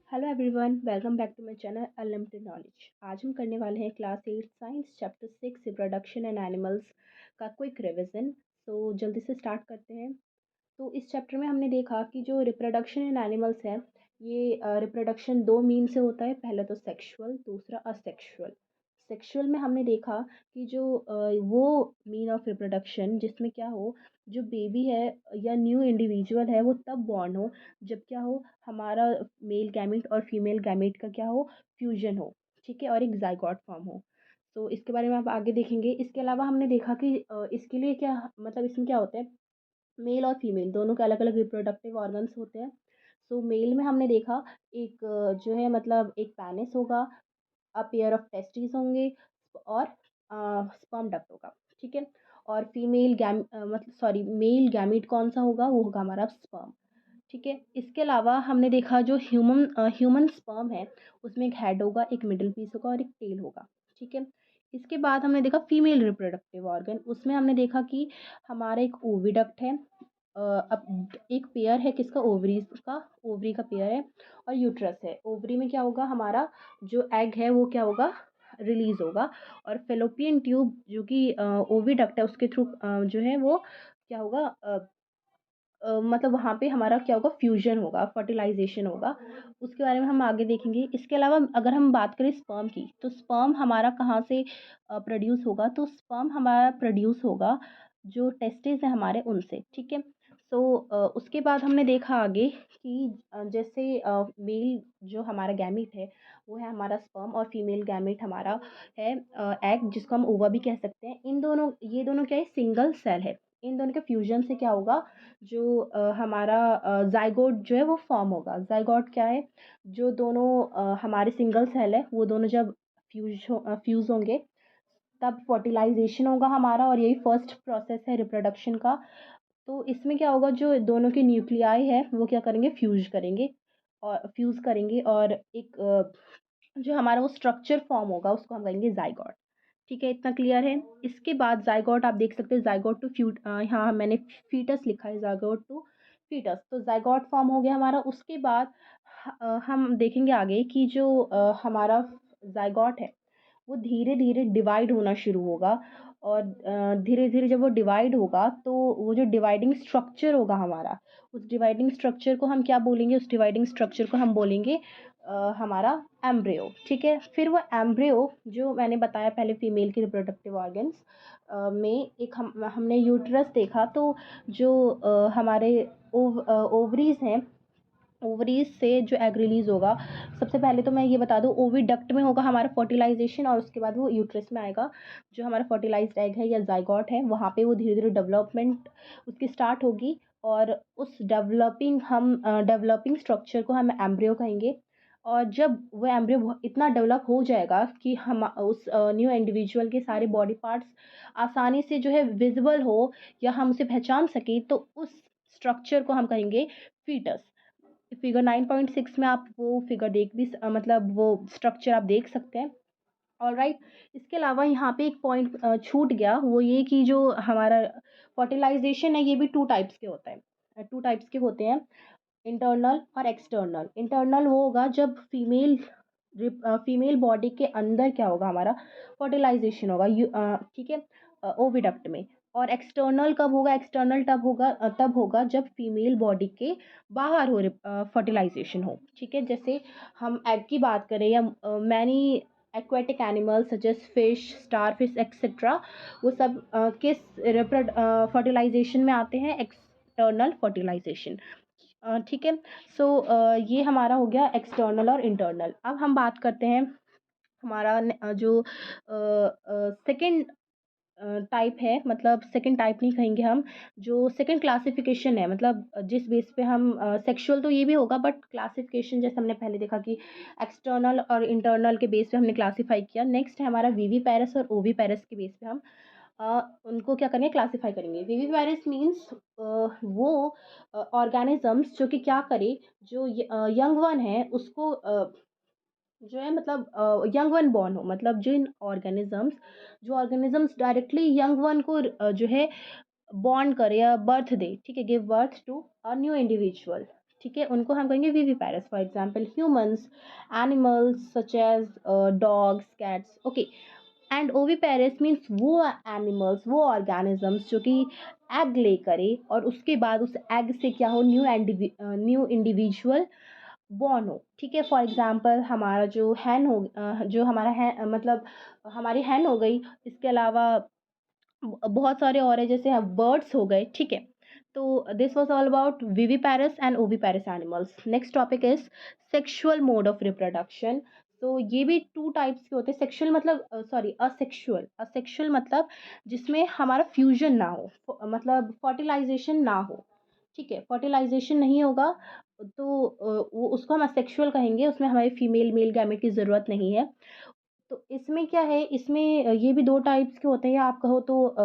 Hello everyone, welcome back to my channel unlimited knowledge. आज हम करने वाले हैं class 8 science chapter 6 reproduction and animals का क्विक रिवीजन। तो जल्दी से स्टार्ट करते हैं। तो इस चैप्टर में हमने देखा कि जो रिप्रोडक्शन इन एनिमल्स है, ये रिप्रोडक्शन दो मीन से होता है। पहला तो सेक्सुअल, दूसरा असेक्सुअल। सेक्सुअल में हमने देखा कि जो वो मीन ऑफ रिप्रोडक्शन जिसमें क्या हो, जो बेबी है या न्यू इंडिविजुअल है वो तब बॉर्न हो जब क्या हो, हमारा मेल गैमेट और फीमेल गैमेट का क्या हो, फ्यूजन हो। ठीक है, और एक जाइगोट फॉर्म हो। तो इसके बारे में आप आगे देखेंगे। इसके अलावा हमने देखा कि इसके लिए क्या मतलब इसमें क्या होता है, मेल और फीमेल दोनों के अलग अलग रिप्रोडक्टिव ऑर्गन्स होते हैं। सो मेल में हमने देखा एक जो है मतलब एक पेनिस होगा, अ पेयर ऑफ टेस्टिस होंगे और स्पर्म डक्ट होगा। ठीक है। और फीमेल मतलब सॉरी मेल गैमीट कौन सा होगा, वो होगा हमारा स्पर्म। ठीक है। इसके अलावा हमने देखा जो ह्यूमन स्पर्म है उसमें एक हेड होगा, एक मिडिल पीस होगा और एक टेल होगा। ठीक है। इसके बाद हमने देखा फीमेल रिप्रोडक्टिव ऑर्गन, उसमें हमने देखा कि हमारा एक ओविडक्ट है, अब एक पेयर है किसका, ओवरीज का, ओवरी का पेयर है और यूट्रस है। ओवरी में क्या होगा, हमारा जो एग है वो क्या होगा, रिलीज होगा। और फेलोपियन ट्यूब जो कि ओविडक्ट है उसके थ्रू जो है वो क्या होगा, मतलब वहाँ पे हमारा क्या होगा, फ्यूजन होगा, फर्टिलाइजेशन होगा। उसके बारे में हम आगे देखेंगे। इसके अलावा अगर हम बात करें स्पर्म की, तो स्पर्म हमारा कहाँ से प्रोड्यूस होगा, तो स्पर्म हमारा प्रोड्यूस होगा जो टेस्टिस है हमारे उनसे। ठीक है। सो उसके बाद हमने देखा आगे कि जैसे मेल जो हमारा गैमीट है वो है हमारा स्पर्म और फीमेल गैमीट हमारा है एग, जिसको हम ओवा भी कह सकते हैं। इन दोनों, ये दोनों क्या है, सिंगल सेल है। इन दोनों के फ्यूजन से क्या होगा, जो हमारा ज़ाइगोट जो है वो फॉर्म होगा। ज़ाइगोट क्या है, जो दोनों हमारे सिंगल सेल है वो दोनों जब फ्यूज़ होंगे तब फर्टिलाइजेशन होगा हमारा, और यही फर्स्ट प्रोसेस है रिप्रोडक्शन का। तो इसमें क्या होगा, जो दोनों के न्यूक्लियाई है वो क्या करेंगे, फ्यूज़ करेंगे और एक जो हमारा वो स्ट्रक्चर फॉर्म होगा उसको हम कहेंगे ज़ाइगोट। ठीक है, इतना क्लियर है। इसके बाद ज़ाइगोट आप देख सकते हैं, ज़ाइगोट टू यहाँ मैंने फीटस लिखा है, ज़ाइगोट टू फीटस। तो ज़ाइगोट फॉर्म हो गया हमारा। उसके बाद हम देखेंगे आगे कि जो हमारा ज़ाइगोट है वो धीरे धीरे डिवाइड होना शुरू होगा। और धीरे धीरे जब वो डिवाइड होगा तो वो जो डिवाइडिंग स्ट्रक्चर होगा हमारा, उस डिवाइडिंग स्ट्रक्चर को हम क्या बोलेंगे, उस डिवाइडिंग स्ट्रक्चर को हम बोलेंगे हमारा एम्ब्रियो। ठीक है। फिर वो एम्ब्रियो जो मैंने बताया पहले फीमेल के रिप्रोडक्टिव ऑर्गन्स में एक हमने यूट्रस देखा। तो जो हमारे ओवरीज हैं, ओवरीज से जो एग रिलीज होगा, सबसे पहले तो मैं ये बता दूं ओविडक्ट में होगा हमारा फर्टिलाइजेशन, और उसके बाद वो यूट्रस में आएगा। जो हमारा फर्टिलाइज्ड एग है या जाइगोट है वहाँ पे वो धीरे धीरे डेवलपमेंट उसकी स्टार्ट होगी। और उस डेवलपिंग स्ट्रक्चर को हम एम्ब्रियो कहेंगे। और जब वो एम्ब्रियो इतना डेवलप हो जाएगा कि हम उस न्यू इंडिविजुअल के सारे बॉडी पार्ट्स आसानी से जो है विजिबल हो या हम उसे पहचान सके, तो उस स्ट्रक्चर को हम कहेंगे फीटस। फिगर 9.6 में आप वो फिगर देख भी मतलब वो स्ट्रक्चर आप देख सकते हैं। ऑलराइट। इसके अलावा यहाँ पे एक पॉइंट छूट गया, वो ये कि जो हमारा फर्टिलाइजेशन है ये भी टू टाइप्स के होता है, टू टाइप्स के होते हैं, इंटरनल और एक्सटर्नल। इंटरनल वो होगा जब फीमेल बॉडी के अंदर क्या होगा, हमारा फर्टिलाइजेशन होगा, ठीक है, ओविडक्ट में। और एक्सटर्नल कब होगा, एक्सटर्नल तब होगा जब फीमेल बॉडी के बाहर हो फर्टिलाइजेशन हो। ठीक है। जैसे हम एग की बात करें या many aquatic animals such as fish, star fish etcetera, वो सब किस फर्टिलाइजेशन में आते हैं, एक्सटर्नल फर्टिलाइजेशन। ठीक है। सो ये हमारा हो गया एक्सटर्नल और इंटरनल। अब हम बात करते हैं हमारा जो सेकंड टाइप है, मतलब सेकंड टाइप नहीं कहेंगे हम, जो सेकंड क्लासिफिकेशन है, मतलब जिस बेस पे हम सेक्सुअल तो ये भी होगा बट क्लासिफिकेशन जैसे हमने पहले देखा कि एक्सटर्नल और इंटरनल के बेस पे हमने क्लासीफाई किया। नेक्स्ट है हमारा वीवी पैरस और ओवी पैरस के बेस पे हम उनको क्या करेंगे, क्लासीफाई करेंगे। वीवी पैरस मीन्स वो ऑर्गेनिजम्स जो कि क्या करे, जो यंग वन है उसको जो है मतलब यंग वन बॉर्न हो, मतलब जो ऑर्गेनिजम्स डायरेक्टली यंग वन को जो है बॉर्न करे या बर्थ दे। ठीक है, give birth to a new individual. ठीक है, उनको हम कहेंगे viviparous. For example humans, animals such as dogs, cats, okay. And oviparous means वो एनिमल्स, वो ऑर्गेनिजम्स जो कि एग ले करे और उसके बाद उस एग से क्या हो, न्यू इंडिविजुअल बॉर्न हो। ठीक है, फॉर एग्जांपल हमारा जो हैन हो, जो हमारा है मतलब हमारी हैन हो गई, इसके अलावा बहुत सारे और है, जैसे बर्ड्स हो गए। ठीक है, तो this was all about viviparous and oviparous animals. Next topic is sexual mode of reproduction. तो ये भी टू टाइप्स के होते हैं। सेक्सुअल मतलब सॉरी असेक्सुअल, असेक्सुअल मतलब जिसमें हमारा फ्यूजन ना हो, मतलब फर्टिलाइजेशन ना हो। ठीक है, फर्टिलाइजेशन नहीं होगा तो वो उसको हम असेक्सुअल कहेंगे, उसमें हमारे फीमेल मेल गैमेट की ज़रूरत नहीं है। तो इसमें क्या है, इसमें ये भी दो टाइप्स के होते हैं, या आप कहो तो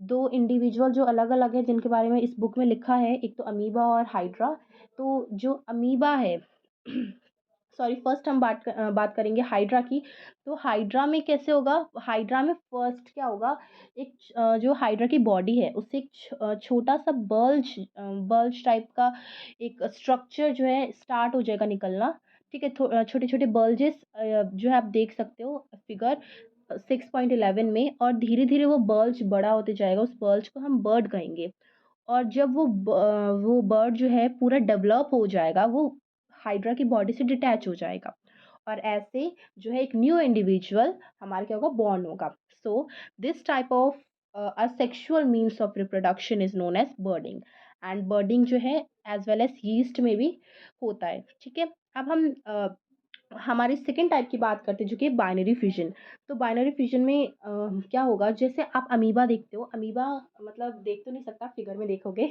दो इंडिविजुअल जो अलग अलग है, जिनके बारे में इस बुक में लिखा है, एक तो अमीबा और हाइड्रा। तो जो अमीबा है सॉरी, फर्स्ट हम बात करेंगे हाइड्रा की। तो हाइड्रा में कैसे होगा, हाइड्रा में फर्स्ट क्या होगा, एक जो हाइड्रा की बॉडी है उससे एक छोटा सा बल्ज टाइप का एक स्ट्रक्चर जो है स्टार्ट हो जाएगा निकलना। ठीक है, छोटे छोटे बल्जेस जो है आप देख सकते हो फिगर 6.11 में, और धीरे धीरे वो बल्ज बड़ा होते जाएगा, उस बल्ज को हम बर्ड कहेंगे। और जब वो बर्ड जो है पूरा डेवलप हो जाएगा, वो हाइड्रा की बॉडी से डिटैच हो जाएगा, और ऐसे जो है एक न्यू इंडिविजुअल हमारे क्या होगा, बॉर्न होगा। So this type of asexual means of reproduction is known as budding. And budding जो है एज वेल एज यीस्ट में भी होता है। ठीक है, अब हम हमारी सेकेंड टाइप की बात करते हैं, जो कि बाइनरी फिजन। तो बाइनरी फिजन में क्या होगा, जैसे आप अमीबा देखते हो, अमीबा मतलब देख तो नहीं सकता, फिगर में देखोगे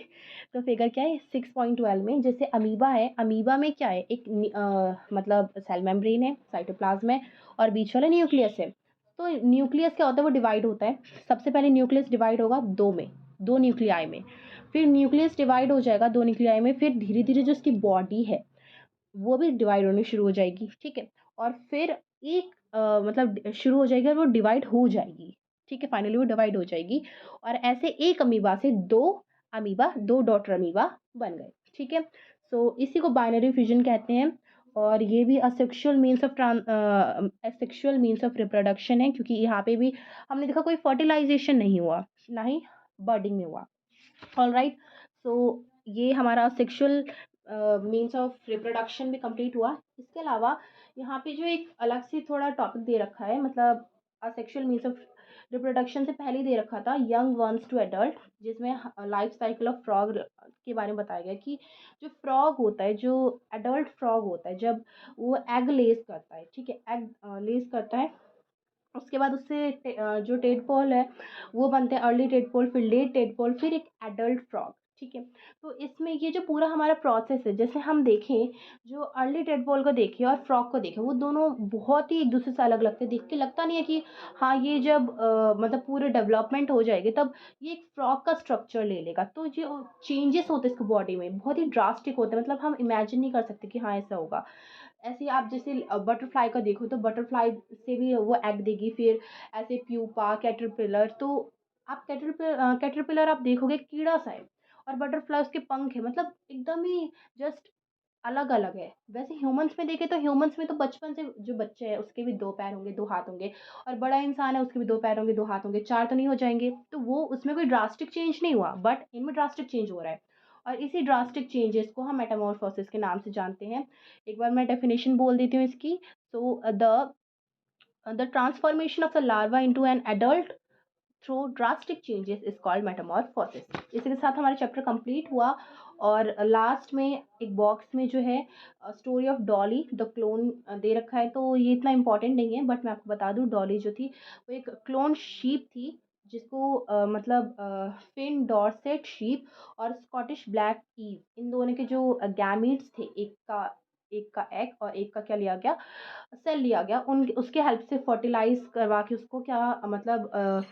तो फिगर क्या है 6.12 में, जैसे अमीबा है, अमीबा में क्या है, एक मतलब सेल मेम्ब्रेन है, साइटोप्लाज्म है, और बीच वाला न्यूक्लियस है। तो न्यूक्लियस क्या होता है, वो डिवाइड होता है। सबसे पहले न्यूक्लियस डिवाइड होगा दो में, दो न्यूक्लियाई में। फिर न्यूक्लियस डिवाइड हो जाएगा दो न्यूक्लियाई में, फिर धीरे धीरे जो उसकी बॉडी है वो भी डिवाइड होनी शुरू हो जाएगी। ठीक है, और फिर एक मतलब शुरू हो जाएगी और वो डिवाइड हो जाएगी। ठीक है, फाइनली वो डिवाइड हो जाएगी, और ऐसे एक अमीबा से दो डॉटर अमीबा बन गए। ठीक है, सो इसी को बाइनरी फिजन कहते हैं। और ये भी असेक्सुअल मीन्स ऑफ रिप्रोडक्शन है, क्योंकि यहाँ पे भी हमने देखा कोई फर्टिलाइजेशन नहीं हुआ, ना ही बर्डिंग में हुआ। ऑल राइट, सो ये हमारा सेक्सुअल मीन्स ऑफ रिप्रोडक्शन भी कंप्लीट हुआ। इसके अलावा यहाँ पे जो एक अलग से थोड़ा टॉपिक दे रखा है, मतलब सेक्सुअल मीन्स ऑफ रिप्रोडक्शन से पहले ही दे रखा था, यंग वंस टू एडल्ट, जिसमें लाइफ साइकिल ऑफ फ्रॉग के बारे में बताया गया कि जो फ्रॉग होता है, जो एडल्ट फ्रॉग होता है, जब वो एग लेस करता है, ठीक है, एग लेस करता है, उसके बाद उससे जो टेडपोल है वो बनते हैं अर्ली टेडपोल, फिर लेट टेडपोल, फिर एक एडल्ट फ्रॉग। ठीक है, तो इसमें ये जो पूरा हमारा प्रोसेस है, जैसे हम देखें, जो अर्ली टेडपोल को देखें और फ्रॉग को देखें, वो दोनों बहुत ही एक दूसरे से अलग लगते हैं। देख के लगता नहीं है कि हाँ ये जब मतलब पूरे डेवलपमेंट हो जाएगी तब ये एक फ्रॉग का स्ट्रक्चर ले लेगा। तो जो चेंजेस होते हैं इसकी बॉडी में बहुत ही ड्रास्टिक होते हैं, मतलब हम इमेजिन नहीं कर सकते कि हाँ ऐसा होगा। ऐसे ही आप जैसे बटरफ्लाई का देखो, तो बटरफ्लाई से भी वो एग देगी, फिर ऐसे प्यूपा, कैटरपिलर। तो आप कैटरपिलर आप देखोगे कीड़ा सा है, और बटरफ्लाई उसके पंख है, मतलब एकदम ही जस्ट अलग अलग है। वैसे ह्यूमंस में देखें तो ह्यूमंस में तो बचपन से जो बच्चे हैं उसके भी दो पैर होंगे, दो हाथ होंगे, और बड़ा इंसान है उसके भी दो पैर होंगे, दो हाथ होंगे, चार तो नहीं हो जाएंगे। तो वो उसमें कोई ड्रास्टिक चेंज नहीं हुआ, बट इनमें ड्रास्टिक चेंज हो रहा है, और इसी ड्रास्टिक चेंजेस को हम मेटामॉर्फोसिस के नाम से जानते हैं। एक बार मैं डेफिनेशन बोल देती हूँ इसकी। So the transformation of the larva into an adult through drastic changes is called Metamorphosis. इसी के साथ हमारा चैप्टर कंप्लीट हुआ। और लास्ट में एक बॉक्स में जो है story of Dolly the clone दे रखा है, तो ये इतना इंपॉर्टेंट नहीं है, बट मैं आपको बता दूं, डॉली जो थी वो एक क्लोन शीप थी, जिसको मतलब फिन डॉर्सेट शीप और स्कॉटिश ब्लैक ईव, इन दोनों के जो गैमीट्स थे, एक का एग और एक का क्या लिया गया, सेल लिया गया, उन उसके हेल्प से फर्टिलाइज करवा के उसको क्या मतलब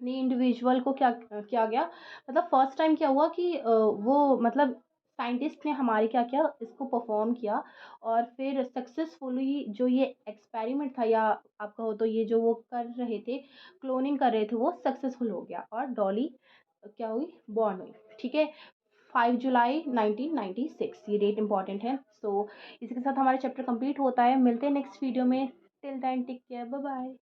ने इंडिविजुअल को क्या किया गया, मतलब फर्स्ट टाइम क्या हुआ कि वो मतलब साइंटिस्ट ने हमारे क्या किया, इसको परफॉर्म किया, और फिर सक्सेसफुली जो ये एक्सपेरिमेंट था, या आप कहो तो ये जो वो कर रहे थे, क्लोनिंग कर रहे थे, वो सक्सेसफुल हो गया, और डॉली क्या हुई, बॉर्न हुई। ठीक है, 5 जुलाई 1996, ये डेट इंपॉर्टेंट है। सो इसी के साथ हमारा चैप्टर कंप्लीट होता है। मिलते हैं नेक्स्ट वीडियो में। Till then take care, bye bye.